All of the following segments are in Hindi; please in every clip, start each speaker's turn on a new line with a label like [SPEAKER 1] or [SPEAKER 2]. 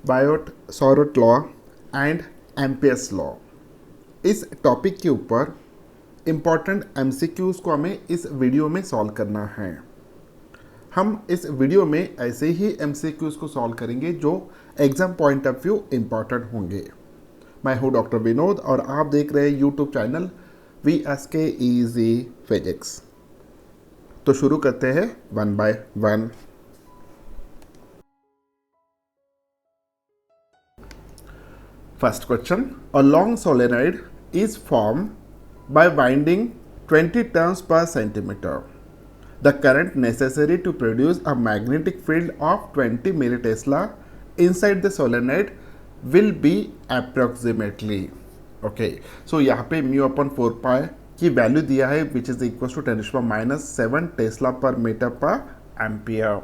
[SPEAKER 1] Biot Savart law and Ampere's law. इस टॉपिक के ऊपर इम्पॉर्टेंट एमसीक्यूज़ को हमें इस वीडियो में सॉल्व करना है। हम इस वीडियो में ऐसे ही एमसीक्यूज़ को सॉल्व करेंगे जो exam point of view important होंगे। मैं हूँ डॉक्टर विनोद और आप देख रहे हैं YouTube channel VSK Easy physics. तो शुरू करते हैं one by one. First question, a long solenoid is formed by winding 20 turns per centimeter. The current necessary to produce a magnetic field of 20 millitesla inside the solenoid will be approximately. Okay, so यहाँ पे mu upon 4 pi की वैल्यू दिया है which is equals to 10⁻⁻7 tesla per metre per ampere.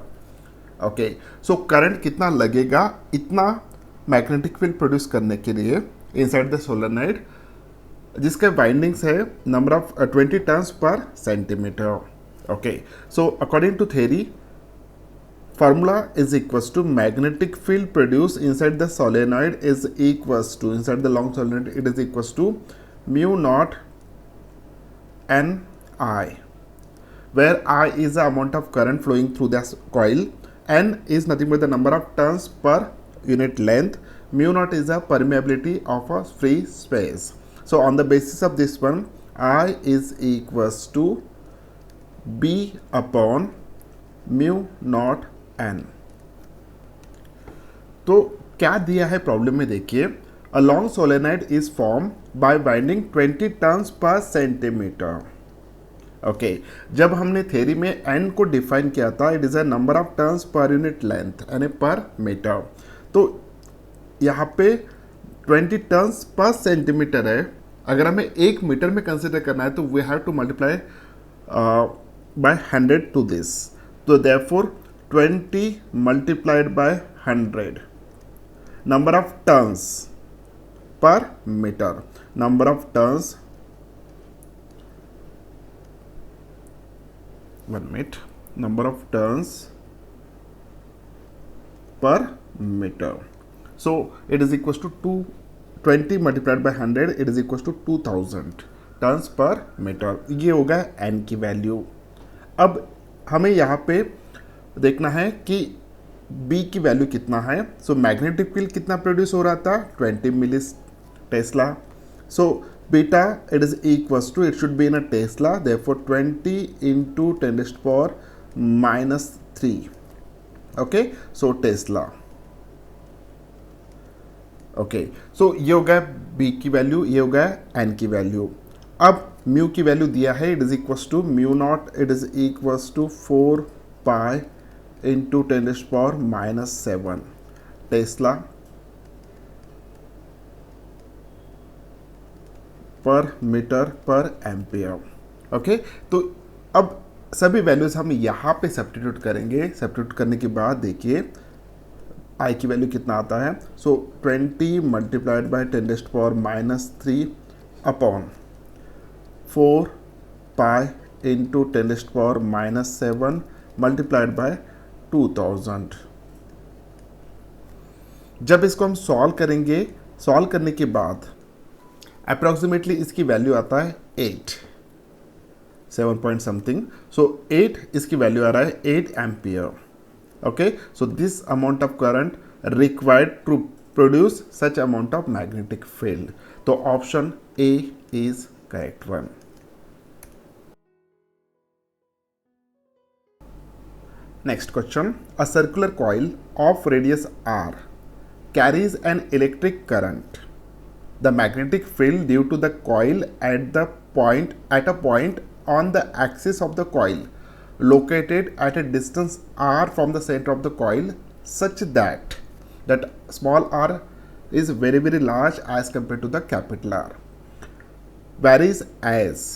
[SPEAKER 1] Okay, so current कितना लगेगा इतना मैग्नेटिक फील्ड प्रोड्यूस करने के लिए इनसाइड द सोलेनोइड, जिसके वाइंडिंग्स है number of 20 turns per centimetre. Okay, so according to theory formula is equals to magnetic field produce inside the solenoid is equals to inside the long solenoid it is equals to mu naught N I, where I is the amount of current flowing through the coil, N is nothing but the number of turns per unit length, mu naught is the permeability of a free space. So on the basis of this one, I is equals to B upon mu naught N. तो क्या दिया है प्रॉब्लम में देखिए, a long solenoid is formed by winding 20 turns per centimeter. Okay, जब हमने थ्योरी में एन को डिफाइन किया था it is a number of turns per unit length यानी पर मीटर। तो यहाँ पे 20 टर्न्स पर सेंटीमीटर है, अगर हमें 1 मीटर में कंसिडर करना है तो we have to multiply by 100 to this. तो therefore 20 multiplied by 100 number of turns per meter, number of turns number of turns per meter. So it is equals to 20 multiplied by 100 it is equals to 2000 turns per meter। ये होगा n की वैल्यू। अब हमें यहाँ पे देखना है कि b की वैल्यू कितना है। सो मैग्नेटिक फील्ड कितना प्रोड्यूस हो रहा था 20 milli tesla. So beta it is equals to, it should be in a Tesla, therefore 20 into 10 raised to power minus 3. okay, so Tesla। okay, so ये हो गया b की वैल्यू, ये हो गया n की वैल्यू। अब म्यू की वैल्यू दिया है it is equals to mu naught it is equals to 4 pi into 10 raised to power minus 7 tesla per metre per ampere. Okay, तो अब सभी वैल्यूज हम यहाँ पे सब्स्टिट्यूट करेंगे। सब्स्टिट्यूट करने के बाद देखिए आई की वैल्यू कितना आता है। सो 20 multiplied bye 10 raised to power minus 3 upon 4 pi into 10 raised to power minus 7 multiplied by 2000। जब इसको हम सॉल्व करेंगे, सॉल्व करने के बाद अप्रॉक्सीमेटली इसकी वैल्यू आता है 7 पॉइंट समथिंग। सो 8 इसकी वैल्यू आ रहा है 8 ampere. Okay, so this amount of current required to produce such amount of magnetic field. तो option A is correct one. Next question, a circular coil of radius r carries an electric current. The magnetic field due to the coil at a point on the axis of the coil located at a distance r from the center of the coil such that small r is very large as compared to the capital R varies as।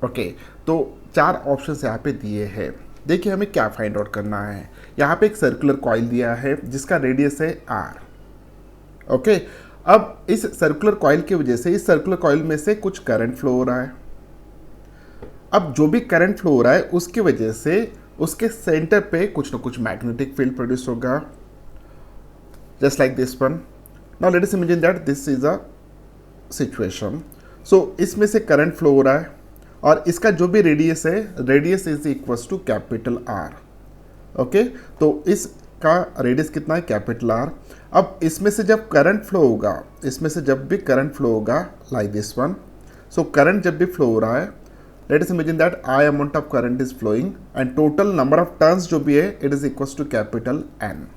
[SPEAKER 1] Okay, तो 4 ऑप्शंस यहाँ पे दिए हैं। देखिए हमें क्या फाइंड आउट करना है। यहाँ पे एक सर्कुलर कॉइल दिया है जिसका रेडियस है r। ओके, अब इस सर्कुलर कॉइल की वजह से इस सर्कुलर कॉइल में से कुछ करंट फ्लो हो रहा है। अब जो भी करंट फ्लो हो रहा है उसकी वजह से उसके सेंटर पे कुछ ना कुछ मैग्नेटिक फील्ड प्रोड्यूस होगा। just like this one. Now let us imagine that this is a situation. So इसमें से करंट फ्लो हो रहा है और इसका जो भी रेडियस है, radius is equals to capital R. Okay, तो इसका रेडियस कितना है, कैपिटल आर. अब इसमें से जब करंट फ्लो होगा, इसमें से जब भी करंट फ्लो होगा like this one. So current जब भी फ्लो हो रहा है, let us imagine that I amount of current is flowing and total number of turns जो भी है it is equals to capital N.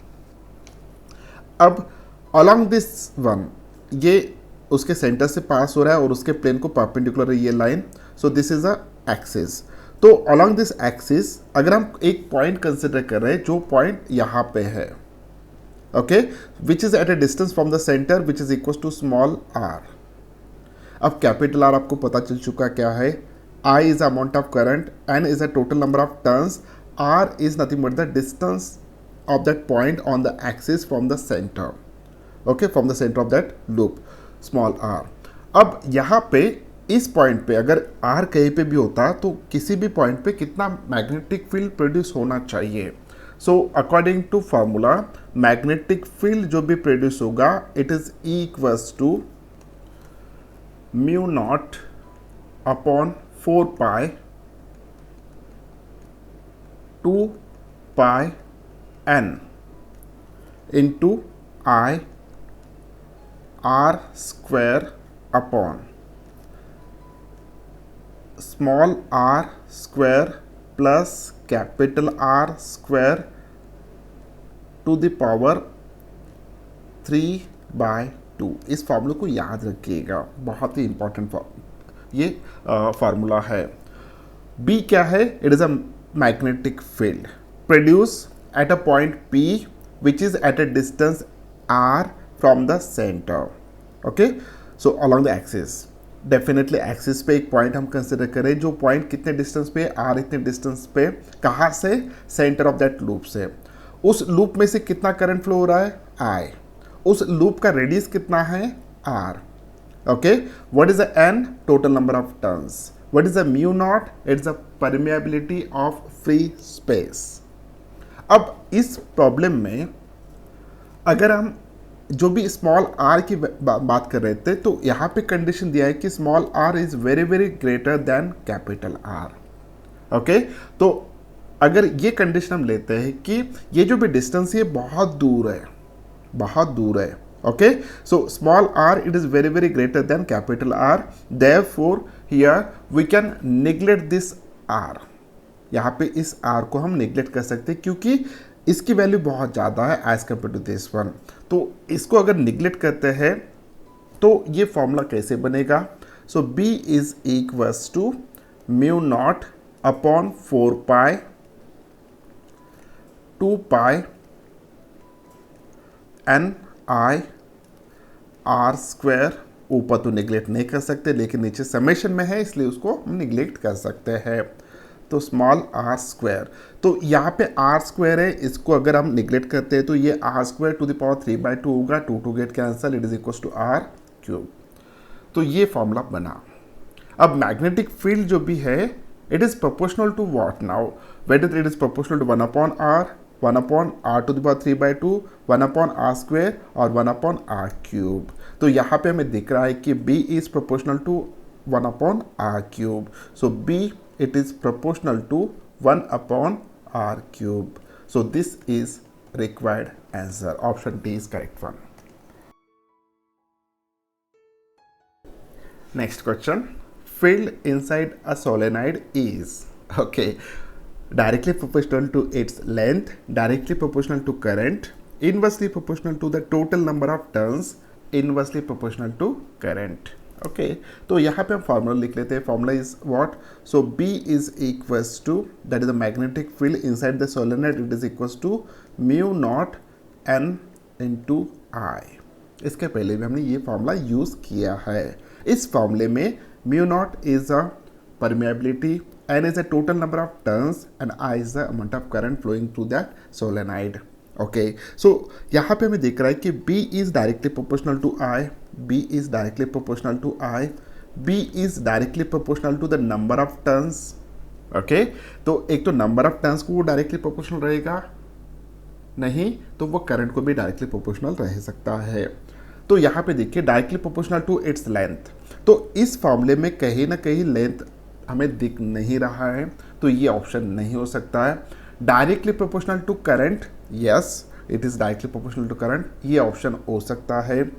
[SPEAKER 1] अब अलॉन्ग दिस वन, ये उसके सेंटर से पास हो रहा है और उसके प्लेन को परपेंडिकुलर है ये line. So this is a axis. तो अलॉन्ग दिस एक्सिस अगर हम एक पॉइंट कंसिडर कर रहे हैं जो पॉइंट यहाँ पे है, okay, which is at a distance from the centre which is equal to small R. अब कैपिटल आर आपको पता चल चुका क्या है, I is amount of current, N is a total number of turns, R is nothing but the distance of that point on the axis from the centre. Okay, from the centre of that loop small R. अब यहाँ पे इस पॉइंट पे अगर आर कहीं पे भी होता तो किसी भी पॉइंट पे कितना मैग्नेटिक फील्ड प्रोड्यूस होना चाहिए. So according to formula magnetic field जो भी प्रोड्यूस होगा it is equals to mu naught upon 4 pi 2 pi n into I R square upon small R square plus capital R square to the power 3/2. इस फार्मूले को याद रखिएगा, बहुत ही इंपॉर्टेंट ये फार्मूला है. बी क्या है, it is a magnetic field produce at a point P which is at a distance R from the centre. Okay, so along the axis, definitely axis पे एक पॉइंट हम कंसिडर करें जो पॉइंट कितने डिस्टेंस पे, आर इतने डिस्टेंस पे, कहाँ से, सेंटर ऑफ दैट लूप से. उस लूप में से कितना करंट फ्लो हो रहा है, आई. उस लूप का रेडियस कितना है, R. Okay, what is the N, total number of turns. What is the mu naught, it's the permeability of free space. अब इस प्रॉब्लम में अगर हम जो भी स्मॉल आर की बात कर रहे थे तो यहाँ पे कंडीशन दिया है कि small R is very very greater than capital R. Okay, तो अगर ये कंडीशन हम लेते हैं कि ये जो भी डिस्टेंस है बहुत दूर है, बहुत दूर है. Okay, so small R it is very very greater than capital R, therefore here we can neglect this R. यहाँ पे इस आर को हम नेग्लेक्ट कर सकते हैं क्योंकि इसकी वैल्यू बहुत ज़्यादा है as compare to this one. तो इसको अगर निगलेक्ट करते हैं तो ये फॉर्मूला कैसे बनेगा. So B is equals to mu naught upon 4 pi 2 pi N I R square. ऊपर तो निगलेक्ट नहीं कर सकते लेकिन नीचे समेशन में है इसलिए उसको हम निगलेक्ट कर सकते हैं. तो स्मॉल आर स्क्वायर, तो यहाँ पे आर स्क्वायर है, इसको अगर हम निगलेक्ट करते हैं तो ये R square to the power 3/2 होगा. 2 get cancel, it is equal to R cube. तो ये फॉर्मूला बना. अब मैग्नेटिक फील्ड जो भी है it is proportional to what now, whether it is proportional to 1/r, 1/r to the power 3/2, 1/r square और 1/r क्यूब. तो यहाँ पे हमें दिख रहा है कि B is proportional to 1/r cube. So B it is proportional to 1/r cube. So this is required answer. Option D is correct one. Next question. Field inside a solenoid is, okay, directly proportional to its length, directly proportional to current, inversely proportional to the total number of turns, inversely proportional to current. Okay, तो यहाँ पे हम फार्मूला लिख लेते हैं. Formula is what, so B is equals to, that is the magnetic field inside the solenoid, it is equals to mu naught N into I. इसके पहले भी हमने ये फार्मूला यूज़ किया है. इस फार्मूले में mu naught is a permeability, N is a total number of turns and I is the amount of current flowing through that solenoid. Okay, so यहाँ पे हमें दिख रहा है कि B is directly proportional to I, B is directly proportional to I, B is directly proportional to the number of turns. Okay, तो एक तो नंबर ऑफ टर्न्स को वो डायरेक्टली प्रोपोर्शनल रहेगा, नहीं तो वो करंट को भी डायरेक्टली प्रोपोर्शनल रह सकता है। तो यहाँ पे देखिए directly proportional to its length, तो इस फॉर्मूले में कहीं ना कहीं लेंथ हमें दिख नहीं रहा है, तो ये ऑप्शन नहीं हो सकता है। Directly proportional to current, yes it is directly proportional to current, ये ऑप्शन हो सकता है।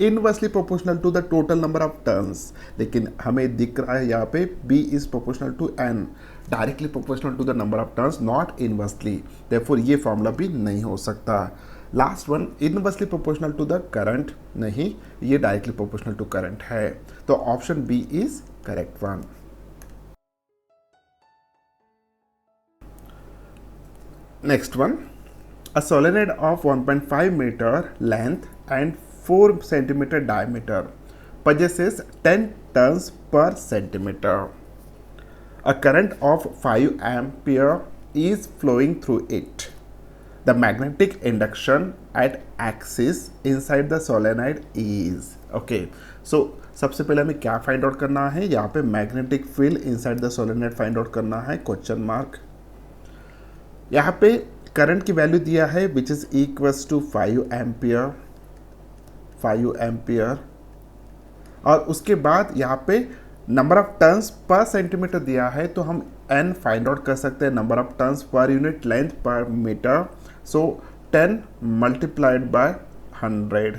[SPEAKER 1] Inversely proportional to the total number of turns, लेकिन हमें दिख रहा है यहाँ पे B is proportional to N, directly proportional to the number of turns not inversely, therefore ये फॉर्मूला भी नहीं हो सकता। Last one inversely proportional to the current, नहीं ये डायरेक्टली प्रोपोर्शनल टू करंट है, तो option B is correct one. Next one, a solenoid of 1.5 meter length and 4 centimeter diameter possesses 10 turns per centimeter. A current of 5 ampere is flowing through it. The magnetic induction at axis inside the solenoid is, okay, so सबसे पहले हमें क्या फाइंड आउट करना है, यहाँ पे magnetic field inside the solenoid find out करना है, क्वेश्चन मार्क। यहाँ पे करंट की वैल्यू दिया है which is equals to 5 ampere, और उसके बाद यहाँ पे number of turns per centimetre दिया है, तो हम n फाइंड आउट कर सकते हैं, number of turns per unit length per meter, so 10 multiplied by 100,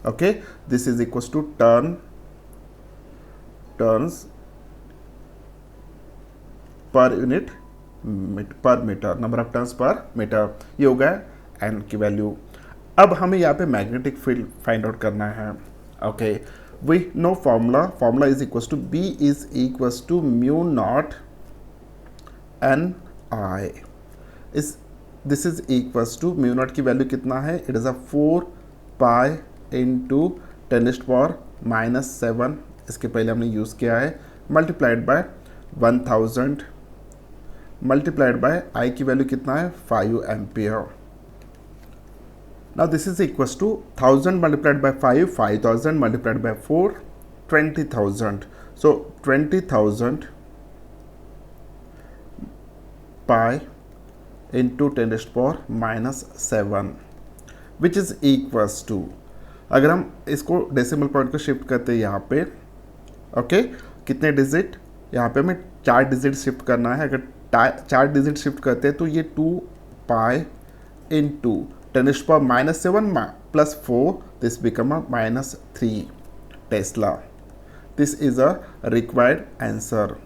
[SPEAKER 1] okay, this is equals to turns per unit per meter, number of turns per meter, ये हो गया n की वैल्यू। अब हमें यहाँ पे मैग्नेटिक फील्ड फाइंड आउट करना है, okay, we know formula is equals to B is equals to mu naught n I, इस this is equals to mu naught की वैल्यू कितना है, it is a 4 pi into 10⁻⁻⁷, इसके पहले हमने यूज़ किया है, multiplied by 1000 multiplied by I की वैल्यू कितना है 5 ampere. Now this is equals to 1000 multiplied by 5, 5000 multiplied by 4, 20,000, so 20,000 pi into 10⁻⁷ which is equals to, अगर हम इसको डेसिमल पॉइंट को शिफ्ट करते हैं यहाँ पे, ओके, कितने डिजिट, यहाँ पे हमें 4 डिजिट शिफ्ट करना है, अगर 4 डिजिट शिफ्ट करते हैं तो ये 2 pi into 10⁻⁷ plus 4, this become a -3 tesla, this is a required answer,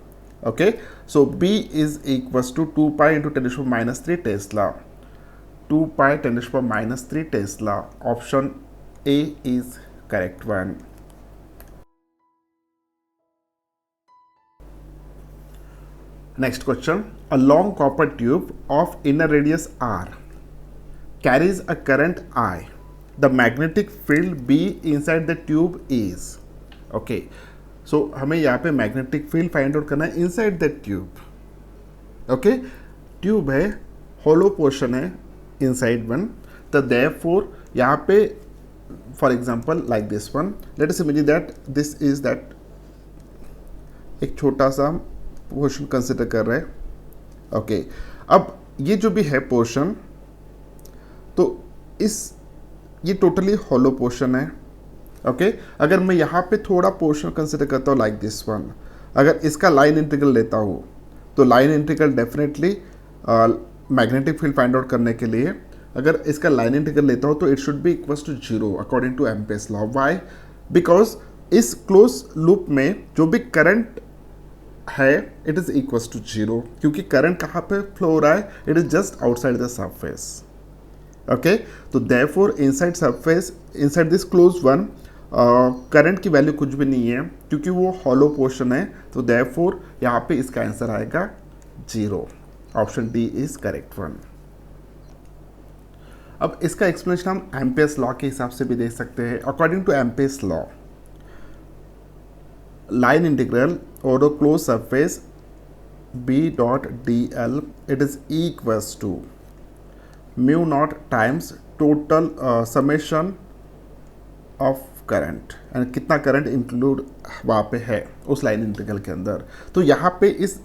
[SPEAKER 1] okay, so B is equals to 2 pi into 10⁻³ tesla, 2 pi 10⁻³ tesla, option A is correct one. Next question, a long copper tube of inner radius R carries a current I. The magnetic field B inside the tube is, okay, so हमें यहाँ पे magnetic field find out करना है inside the tube, okay, tube है, hollow portion है inside one, तो therefore यहाँ पे for example like this one, let us imagine that this is that एक छोटा सा पोर्शन कंसिडर कर रहे हैं, ओके, अब ये जो भी है पोर्शन, तो ये टोटली हॉलो पोर्शन है, ओके, अगर मैं यहाँ पे थोड़ा पोर्शन कंसिडर करता हूँ लाइक दिस वन, अगर इसका लाइन इंटीग्रल लेता हूँ, तो line integral definitely magnetic field find out करने के लिए अगर इसका लाइन इंटीग्रल लेता हूँ तो it should be equals to 0 according to Ampere's law. Why? Because इस क्लोज लूप में जो भी करंट है इट इज इक्वल्स टू 0, क्योंकि करंट कहाँ पे फ्लो हो रहा है, it is just outside the surface, okay, तो therefore inside surface, inside this close one, current की वैल्यू कुछ भी नहीं है क्योंकि वो हॉलो पोर्शन है, तो देयरफॉर यहाँ पे इसका आंसर आएगा 0, option D is correct one. अब इसका एक्सप्लेनेशन हम एम्पेयर्स लॉ के हिसाब से भी देख सकते हैं। According to Ampere's law, line integral over a close surface B dot dl it is equals to mu naught times total summation of current, and कितना करंट इंक्लूड वहाँ पे है उस लाइन इंटीग्रल के अंदर। तो यहाँ पे इस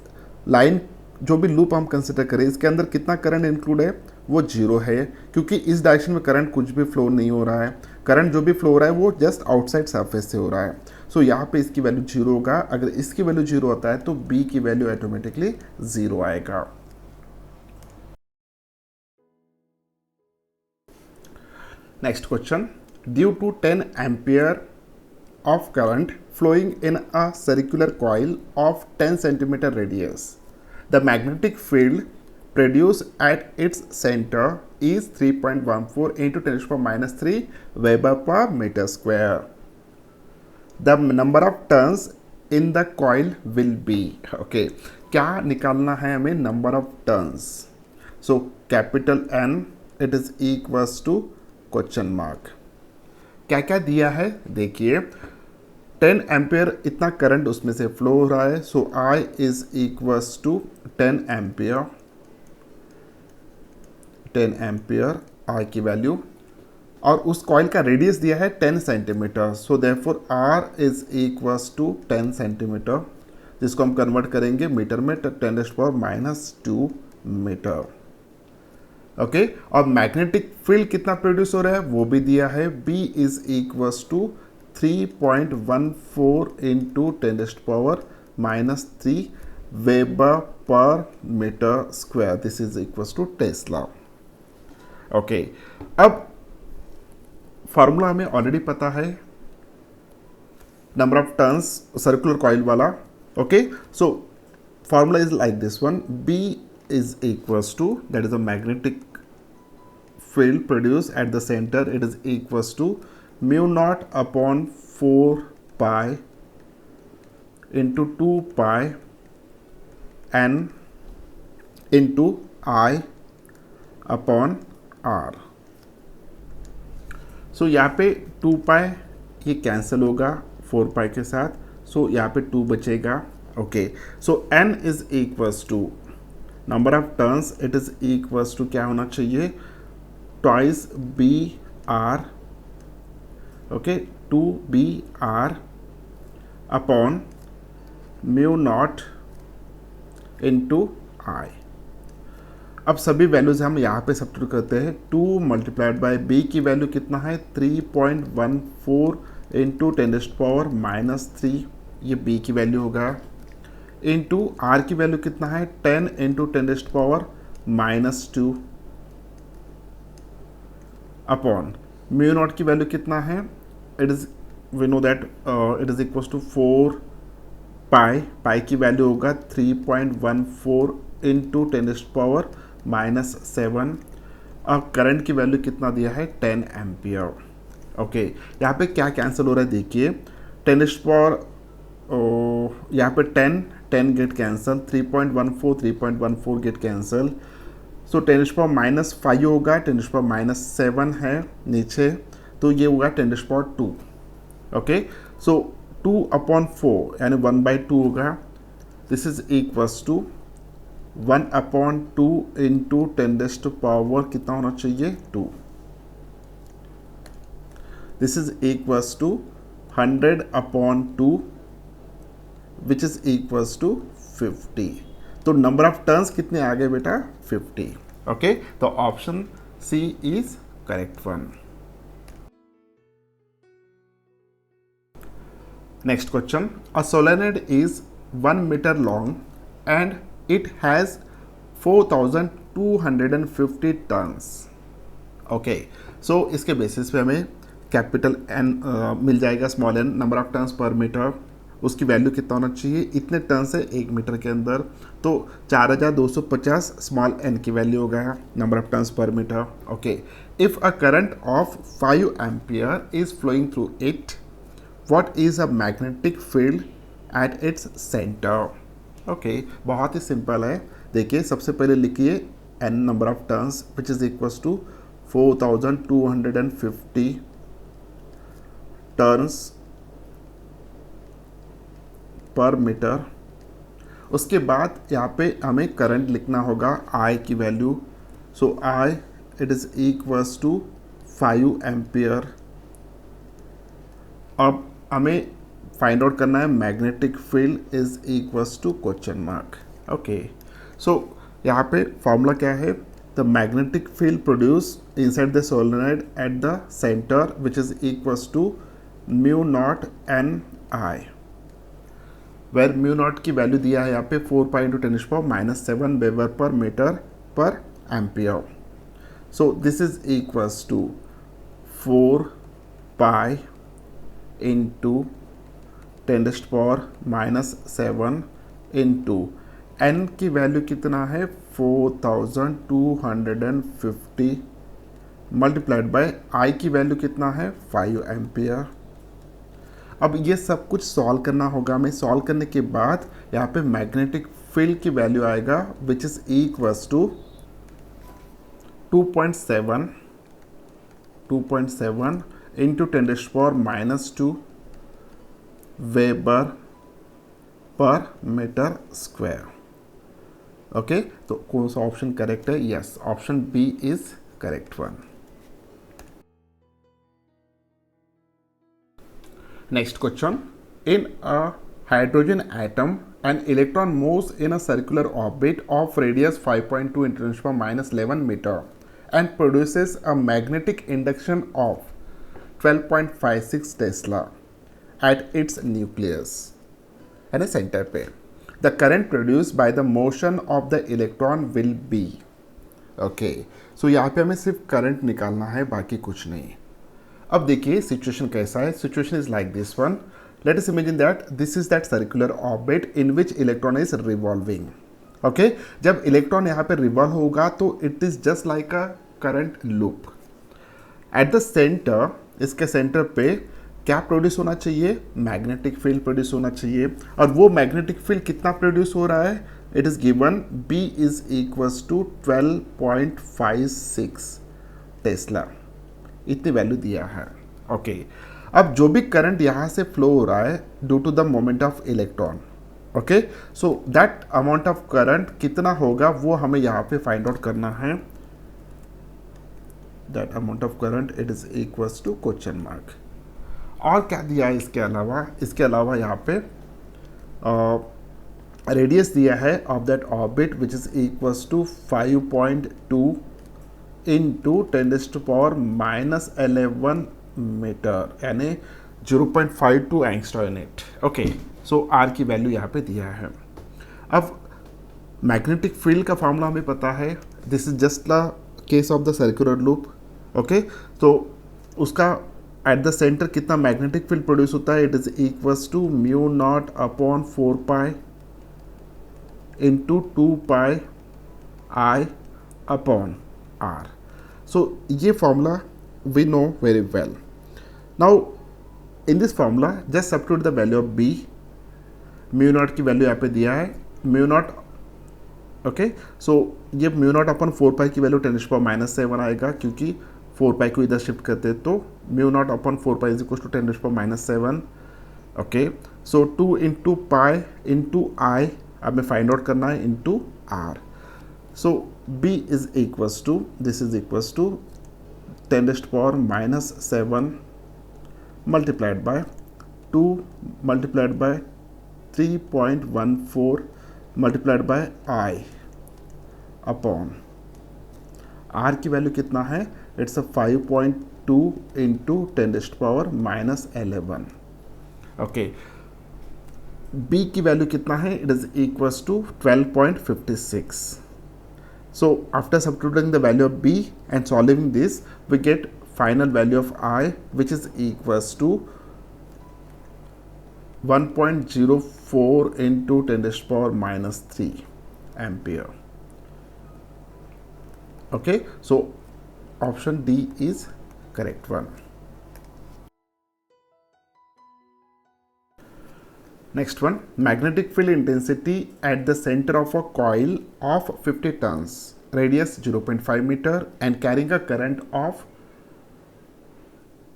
[SPEAKER 1] लाइन जो भी लूप हम कंसिडर करें इसके अंदर कितना करंट इंक्लूड है, वो जीरो है, क्योंकि इस डायरेक्शन में करंट कुछ भी फ्लो नहीं हो रहा है, करंट जो भी फ्लो हो रहा है वो जस्ट आउटसाइड सरफेस से हो रहा है। सो यहाँ पे इसकी वैल्यू जीरो होगा। अगर इसकी वैल्यू जीरो होता है तो बी की वैल्यू ऑटोमेटिकली जीरो आएगा। Next question, due to 10 ampere of current flowing in a circular coil of 10 centimeter radius, the magnetic field produced at its center is 3.14 into 10 to the power minus 3 Weber per meter square. The number of turns in the coil will be, okay, क्या निकालना है हमें? number of turns. So capital N, it is equals to question mark. क्या क्या दिया है देखिए, 10 एम्पियर इतना करंट उसमें से फ्लो हो रहा है। So I is equals to 10 ampere, 10 ampere I की वैल्यू, और उस कॉइल का रेडियस दिया है 10 centimetre. So therefore R is equals to 10 centimetre, जिसको हम कन्वर्ट करेंगे मीटर में, 10⁻⁻² मीटर। ओके, और मैग्नेटिक फील्ड कितना प्रोड्यूस हो रहा है वो भी दिया है, B is equals to 3.14 into 10⁻⁻³ Weber per meter square. This is equals to Tesla. Okay, अब फॉर्मूला हमें ऑलरेडी पता है, number of turns circular coil वाला। Okay, so formula is like this one, B is equals to, that is a magnetic field produced at the center, it is equals to mu naught upon 4 pi into 2 pi n into I upon R. सो यहाँ पे 2 pi ये कैंसिल होगा 4 pi के साथ, सो यहाँ पे 2 बचेगा। Okay, so n is equals to number of turns, it is equals to क्या होना चाहिए, twice B R, okay, 2BR upon mu naught into I। अब सभी वैल्यूज हम यहाँ पे सब्स्टिट्यूट करते हैं, 2 मल्टीप्लाइड बाय B की वैल्यू कितना है 3.14 इंटू 10⁻⁻3, ये B की वैल्यू होगा, इंटू R की वैल्यू कितना है 10 इंटू 10⁻⁻² अपॉन म्यू नॉट की वैल्यू कितना है, it is we know that it is equals to 4 pi, pi की वैल्यू होगा 3.14 इंटू 10⁻⁻⁷। अब करंट की वैल्यू कितना दिया है 10 एम्पियर। ओके, यहाँ पे क्या कैंसिल हो रहा है देखिए, 10 यहाँ पे 10 गेट कैंसिल, 3.14 गेट कैंसिल, सो 10⁻⁻5 होगा, 10⁻⁷ है नीचे, तो ये होगा 10⁻²। ओके, सो 2/4 यानी 1/2 होगा, this is equals to 1/2 into 10⁻⁻, कितना होना चाहिए 2, this is equals to 100/2 which is equals to 50। तो नंबर ऑफ टर्न्स कितने आ गए बेटा 50। ओके, तो option C is correct one. Next question, a solenoid is 1 meter long and it has 4250 turns. Okay, so इसके बेसिस पे हमें कैपिटल एन मिल जाएगा, small N number of turns per metre, उसकी वैल्यू कितना होना चाहिए, इतने टर्न्स है 1 मीटर के अंदर, तो 4250 स्मॉल एन की वैल्यू होगा number of turns per metre. Okay, if a current of 5 ampere is flowing through it, what is a magnetic field at its centre. Okay, बहुत ही सिंपल है, देखिए सबसे पहले लिखिए n number of turns which is equals to 4250 turns per metre. उसके बाद यहाँ पे हमें करंट लिखना होगा I की value, so I it is equals to 5 ampere. अब हमें फाइंड आउट करना है magnetic field is equals to question mark. Okay, so यहाँ पे फॉर्मूला क्या है, the magnetic field produced inside the solenoid at the center, which is equals to mu naught n I, where mu naught की वैल्यू दिया है यहाँ पे 4 pi into 10⁻⁻7 weber per metre per ampere. So this is equals to 4 pi into 10⁻⁻7 into n की वैल्यू कितना है 4250 मल्टीप्लाइड बाय I की वैल्यू कितना है 5 एम्पियर. अब ये सब कुछ सॉल्व करना होगा. मैं सॉल्व करने के बाद यहाँ पे मैग्नेटिक फील्ड की वैल्यू आएगा which is equals to 2.7 into 10⁻⁻2 weber per metre square. Okay, तो कौन सा ऑप्शन करेक्ट है? Yes, option B is correct one. Next question. In a hydrogen atom, an electron moves in a circular orbit of radius 5.2 into 10⁻⁻11 meter and produces a magnetic induction of 12.56 Tesla at its nucleus and a center pair. The current produced by the motion of the electron will be. Okay, so यहाँ पे हमें सिर्फ करंट निकालना है, बाकी कुछ नहीं. अब देखिए सिचुएशन कैसा है. Situation is like this one. Let us imagine that this is that circular orbit in which electron is revolving. Okay, जब इलेक्ट्रॉन यहाँ पे रिवॉल्व होगा तो it is just like a current loop. Eight the centre, इसके सेंटर पे क्या प्रोड्यूस होना चाहिए? मैग्नेटिक फील्ड प्रोड्यूस होना चाहिए. और वो मैग्नेटिक फील्ड कितना प्रोड्यूस हो रहा है? It is given B is equals to 12.56 tesla. इतनी वैल्यू दिया है. ओके, अब जो भी करंट यहाँ से फ्लो हो रहा है due to the moment of electron. Okay, so that amount of current कितना होगा वो हमें यहाँ पे फाइंड आउट करना है. That amount of current it is equals to question mark. और क्या दिया है इसके अलावा? इसके अलावा यहाँ पे रेडियस दिया है of that orbit which is equals to 5.2 into 10⁻⁻11 metre, यानी 0.52 angstrom unit. Okay, so R की वैल्यू यहाँ पे दिया है. अब मैग्नेटिक फील्ड का फॉर्मूला हमें पता है. This is just the case of the circular loop. Okay, तो उसका एट द सेंटर कितना मैग्नेटिक फील्ड प्रोड्यूस होता है? It is equals to mu naught upon 4 pi into 2 pi I upon R. So ये formula we know very well. Now in this formula just substitute the value of B. Mu naught की वैल्यू यहाँ पे दिया है म्यू नॉट. ओके, सो ये म्यू नॉट अपन 4 पाई की वैल्यू 10⁻⁻7 आएगा, क्योंकि 4 पाई को इधर शिफ्ट करते हैं तो mu naught upon 4 pi is equal to 10⁻⁻7. Okay, so 2 into pi into I अब हमें फाइंड आउट करना है into R. So B is equals to, this is equals to 10⁻⁻7 multiplied by 2 multiplied by 3.14 multiplied by I upon R की वैल्यू कितना है? It's 5.2 into 10⁻⁻11. ओके, B की वैल्यू कितना है? It is equals to 12.56. So after substituting the value of B and solving this, we get final value of I, which is equals to 1.04 into 10⁻³ ampere. Okay, so option D is correct one. Next one, magnetic field intensity at the center of a coil of 50 turns, radius 0.5 meter and carrying a current of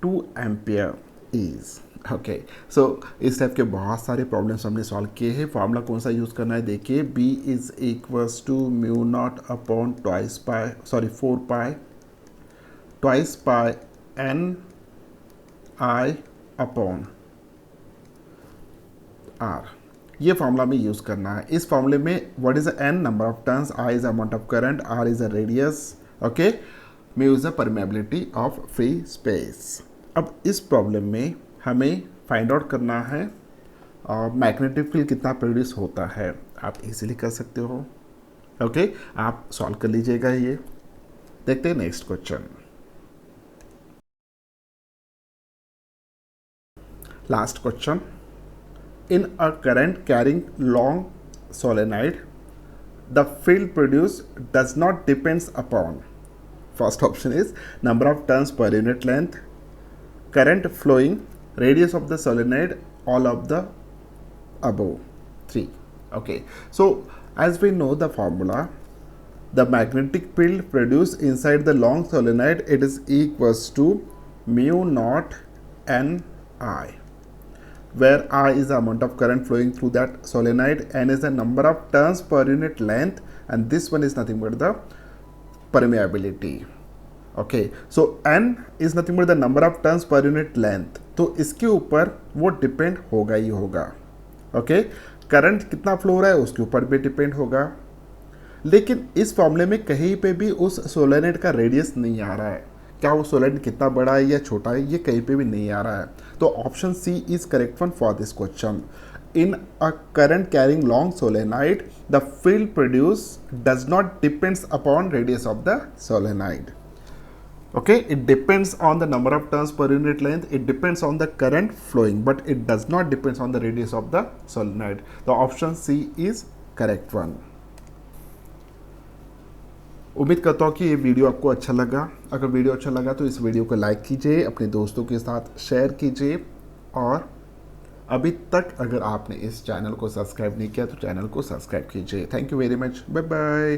[SPEAKER 1] 2 ampere is. Okay, सो इस टाइप के बहुत सारे प्रॉब्लम्स हमने सॉल्व किए हैं. फॉर्मूला कौन सा यूज़ करना है देखिए. B is equals to mu naught upon 4 pi twice pi N I upon R. ये फॉर्मूला में यूज़ करना है। इस फॉर्मूले में what is N number of turns, I is amount of current, R is a radius, okay, mu is the permeability of free space. अब इस प्रॉब्लम में हमें फाइंड आउट करना है मैग्नेटिक फील्ड कितना प्रोड्यूस होता है। आप इजीली कर सकते हो, ओके, आप सॉल्व कर लीजिएगा। ये देखते हैं next question. Last question, in a current carrying long solenoid, the field produced does not depends upon, first option is number of turns per unit length, current flowing, radius of the solenoid, all of the above three. Okay, so as we know the formula, the magnetic field produced inside the long solenoid, it is equals to mu naught n I, where I is the amount of current flowing through that solenoid, n is the number of turns per unit length, and this one is nothing but the permeability. Okay, so n is nothing but the number of turns per unit length, तो इसके ऊपर वो डिपेंड होगा ही होगा। ओके, करंट कितना फ्लो हो रहा है उसके ऊपर भी डिपेंड होगा, लेकिन इस फॉर्मूले में कहीं पे भी उस सोलेनोइड का रेडियस नहीं आ रहा है। क्या वो सोलेनोइड कितना बड़ा है या छोटा है, ये कहीं पे भी नहीं आ रहा है। तो option C is correct one for this question. In a current carrying long solenoid, the field produce does not depends upon radius of the solenoid. Okay, it depends on the number of turns per unit length, it depends on the current flowing, but it does not depends on the radius of the solenoid. The option C is correct one. उम्मीद करता हूँ कि ये वीडियो आपको अच्छा लगा। अगर वीडियो अच्छा लगा तो इस वीडियो को लाइक कीजिए, अपने दोस्तों के साथ शेयर कीजिए, और अभी तक अगर आपने इस चैनल को सब्सक्राइब नहीं किया तो चैनल को सब्सक्राइब कीजिए। Thank you very much, bye bye.